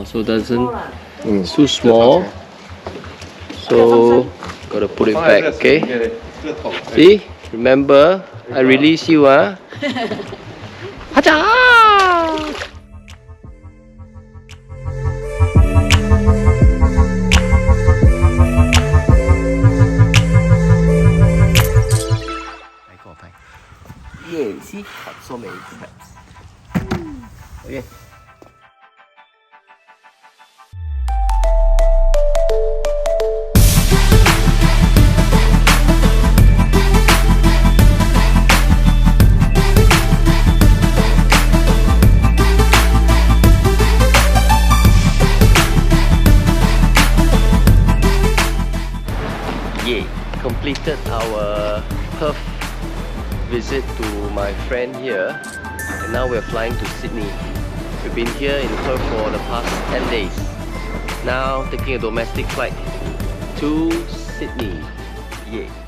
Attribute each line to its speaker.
Speaker 1: So doesn't too small. So gotta put it back, okay? See? Remember, I release you, huh? Hacha! Yeah, see? Caught so many crabs. Okay. Yeah, completed our Perth visit to my friend here, and now we're flying to Sydney. We've been here in Perth for the past 10 days. Now taking a domestic flight to Sydney. Yeah.